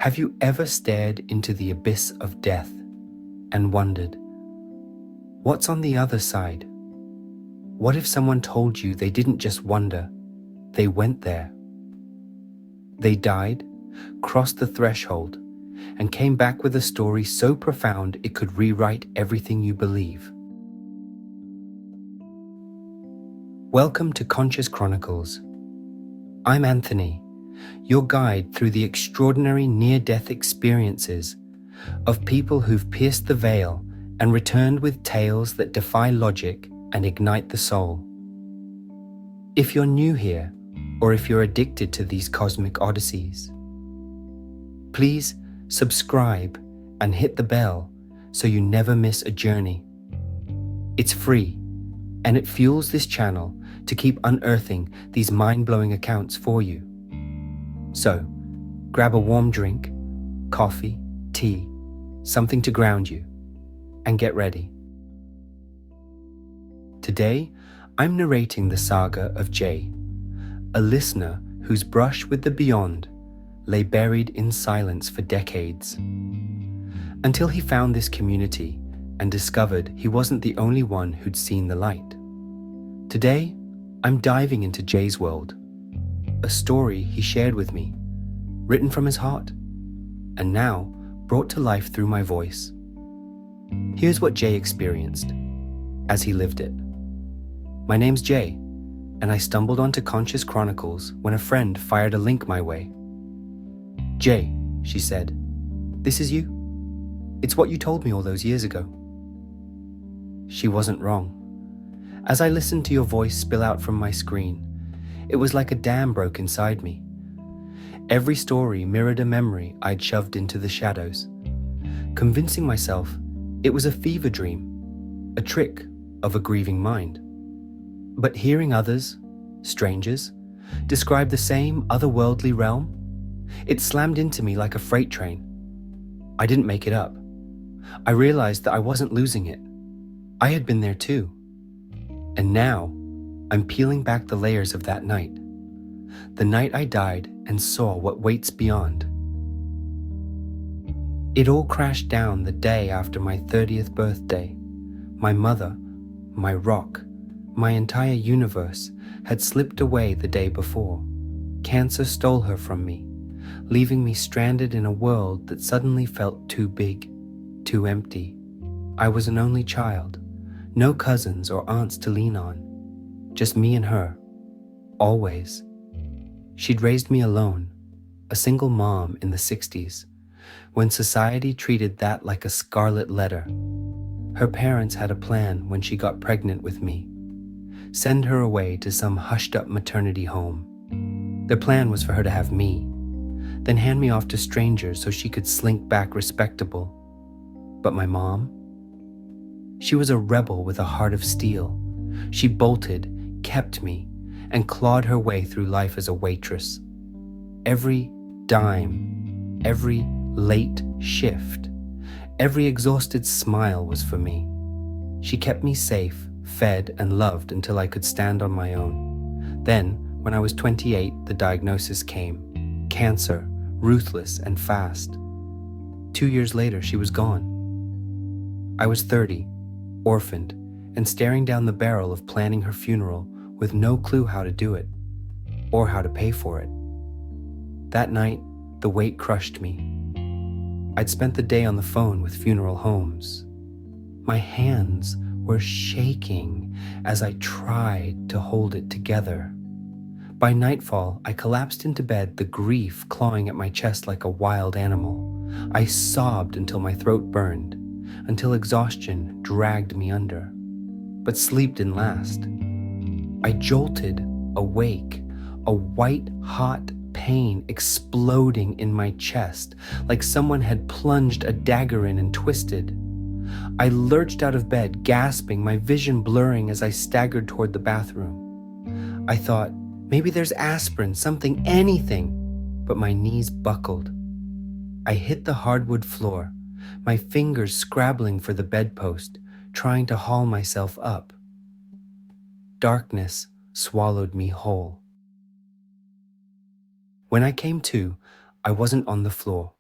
Have you ever stared into the abyss of death and wondered, what's on the other side? What if someone told you they didn't just wonder, they went there? They died, crossed the threshold, and came back with a story so profound it could rewrite everything you believe. Welcome to Conscious Chronicles. I'm Anthony, your guide through the extraordinary near-death experiences of people who've pierced the veil and returned with tales that defy logic and ignite the soul. If you're new here, or if you're addicted to these cosmic odysseys, please subscribe and hit the bell so you never miss a journey. It's free, and it fuels this channel to keep unearthing these mind-blowing accounts for you. So, grab a warm drink, coffee, tea, something to ground you, and get ready. Today, I'm narrating the saga of Jay, a listener whose brush with the beyond lay buried in silence for decades, until he found this community and discovered he wasn't the only one who'd seen the light. Today, I'm diving into Jay's world, a story he shared with me, written from his heart, and now brought to life through my voice. Here's what Jay experienced as he lived it. My name's Jay, and I stumbled onto Conscious Chronicles when a friend fired a link my way. Jay, she said, this is you. It's what you told me all those years ago. She wasn't wrong. As I listened to your voice spill out from my screen, it was like a dam broke inside me. Every story mirrored a memory I'd shoved into the shadows, convincing myself it was a fever dream, a trick of a grieving mind. But hearing others, strangers, describe the same otherworldly realm, it slammed into me like a freight train. I didn't make it up. I realized that I wasn't losing it. I had been there too. And now, I'm peeling back the layers of that night. The night I died and saw what waits beyond. It all crashed down the day after my 30th birthday. My mother, my rock, my entire universe had slipped away the day before. Cancer stole her from me, leaving me stranded in a world that suddenly felt too big, too empty. I was an only child, no cousins or aunts to lean on, just me and her, always. She'd raised me alone, a single mom in the 60s, when society treated that like a scarlet letter. Her parents had a plan when she got pregnant with me. Send her away to some hushed-up maternity home. Their plan was for her to have me, then hand me off to strangers so she could slink back respectable. But my mom? She was a rebel with a heart of steel. She bolted, kept me, and clawed her way through life as a waitress. Every dime, every late shift, every exhausted smile was for me. She kept me safe, fed, and loved until I could stand on my own. Then, when I was 28, the diagnosis came. Cancer, ruthless and fast. 2 years later, she was gone. I was 30, orphaned, and staring down the barrel of planning her funeral with no clue how to do it, or how to pay for it. That night, the weight crushed me. I'd spent the day on the phone with funeral homes. My hands were shaking as I tried to hold it together. By nightfall, I collapsed into bed, the grief clawing at my chest like a wild animal. I sobbed until my throat burned, until exhaustion dragged me under. But sleep didn't last. I jolted awake, a white-hot pain exploding in my chest, like someone had plunged a dagger in and twisted. I lurched out of bed, gasping, my vision blurring as I staggered toward the bathroom. I thought, maybe there's aspirin, something, anything, but my knees buckled. I hit the hardwood floor, my fingers scrabbling for the bedpost, trying to haul myself up. Darkness swallowed me whole. When I came to, I wasn't on the floor.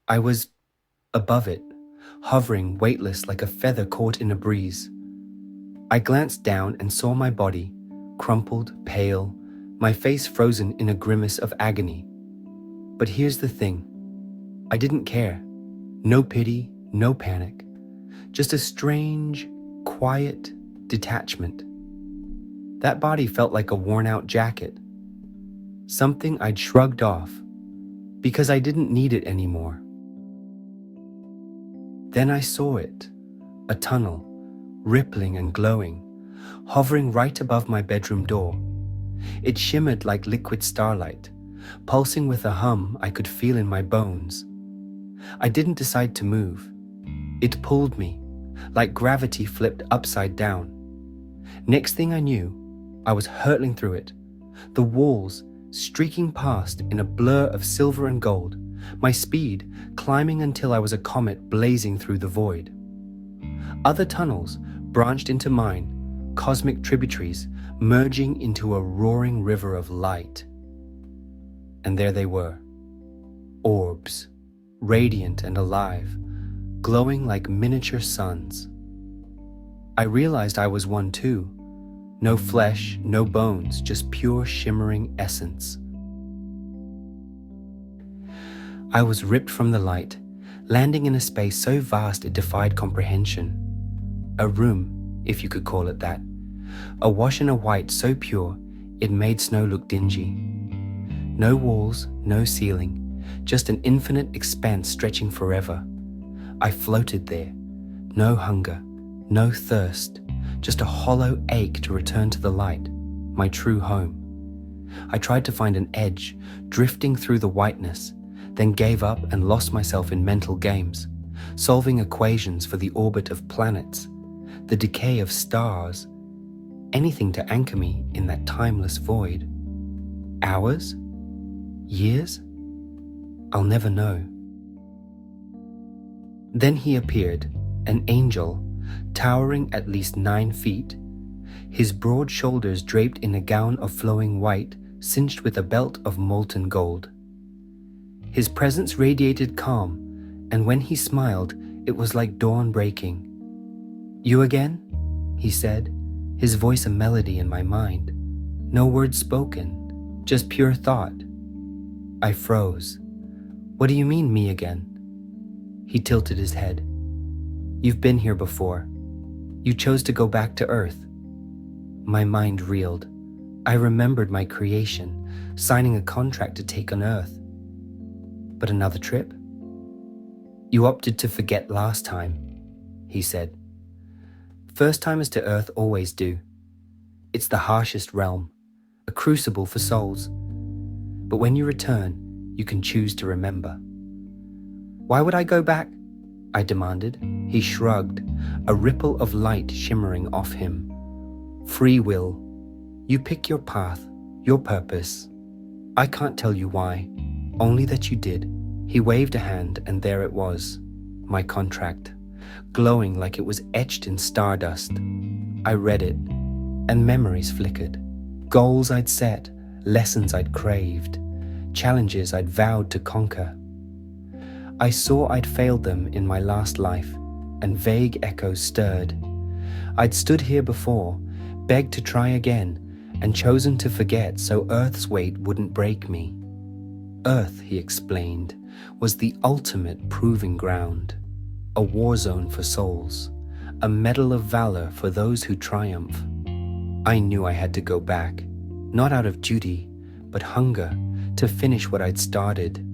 I was above it, hovering weightless like a feather caught in a breeze. I glanced down and saw my body, crumpled, pale, my face frozen in a grimace of agony. But here's the thing. I didn't care. No pity, no panic. Just a strange, quiet detachment. That body felt like a worn-out jacket. Something I'd shrugged off because I didn't need it anymore. Then I saw it, a tunnel, rippling and glowing, hovering right above my bedroom door. It shimmered like liquid starlight, pulsing with a hum I could feel in my bones. I didn't decide to move. It pulled me, like gravity flipped upside down. Next thing I knew, I was hurtling through it, the walls streaking past in a blur of silver and gold, my speed climbing until I was a comet blazing through the void. Other tunnels branched into mine, cosmic tributaries merging into a roaring river of light. And there they were, orbs, radiant and alive, glowing like miniature suns. I realized I was one too. No flesh, no bones, just pure shimmering essence. I was ripped from the light, landing in a space so vast it defied comprehension. A room, if you could call it that. Awash in a white so pure, it made snow look dingy. No walls, no ceiling, just an infinite expanse stretching forever. I floated there. No hunger, no thirst, just a hollow ache to return to the light, my true home. I tried to find an edge, drifting through the whiteness, then gave up and lost myself in mental games, solving equations for the orbit of planets, the decay of stars, anything to anchor me in that timeless void. Hours? Years? I'll never know. Then he appeared, an angel, towering at least 9 feet, his broad shoulders draped in a gown of flowing white, cinched with a belt of molten gold. His presence radiated calm, and when he smiled, it was like dawn breaking. "You again?" he said, his voice a melody in my mind. No words spoken, just pure thought. I froze. "What do you mean, me again?" He tilted his head. "You've been here before. You chose to go back to Earth." My mind reeled. I remembered my creation, signing a contract to take on Earth. But another trip? "You opted to forget last time," he said. "First-timers to Earth always do. It's the harshest realm, a crucible for souls. But when you return, you can choose to remember." "Why would I go back?" I demanded. He shrugged, a ripple of light shimmering off him. "Free will. You pick your path, your purpose. I can't tell you why, only that you did." He waved a hand and there it was, my contract, glowing like it was etched in stardust. I read it, and memories flickered. Goals I'd set, lessons I'd craved, challenges I'd vowed to conquer. I saw I'd failed them in my last life, and vague echoes stirred. I'd stood here before, begged to try again, and chosen to forget so Earth's weight wouldn't break me. Earth, he explained, was the ultimate proving ground, a war zone for souls, a medal of valor for those who triumph. I knew I had to go back, not out of duty, but hunger to finish what I'd started.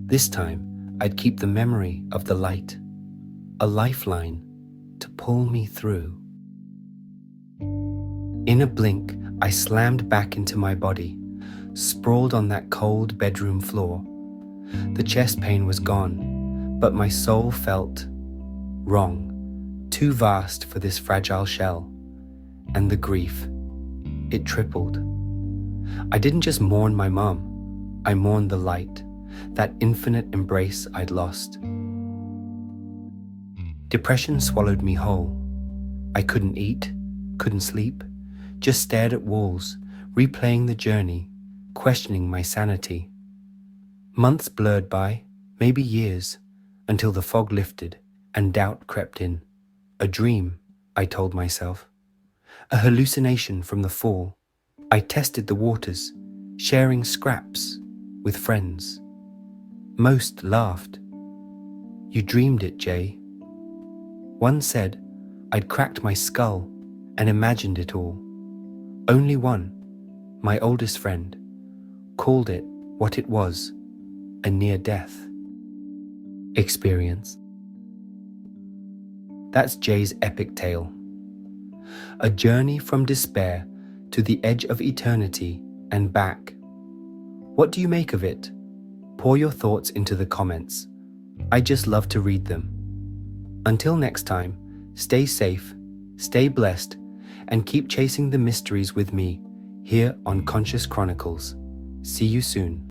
This time, I'd keep the memory of the light, a lifeline to pull me through. In a blink, I slammed back into my body, sprawled on that cold bedroom floor. The chest pain was gone, but my soul felt wrong, too vast for this fragile shell. And the grief, it tripled. I didn't just mourn my mom, I mourned the light, that infinite embrace I'd lost. Depression swallowed me whole. I couldn't eat, couldn't sleep, just stared at walls, replaying the journey, questioning my sanity. Months blurred by, maybe years, until the fog lifted and doubt crept in. A dream, I told myself. A hallucination from the fall. I tested the waters, sharing scraps with friends. Most laughed. You dreamed it, Jay. One said I'd cracked my skull and imagined it all. Only one, my oldest friend, called it what it was, a near-death experience. That's Jay's epic tale. A journey from despair to the edge of eternity and back. What do you make of it? Pour your thoughts into the comments. I just love to read them. Until next time, stay safe, stay blessed, and keep chasing the mysteries with me here on Conscious Chronicles. See you soon.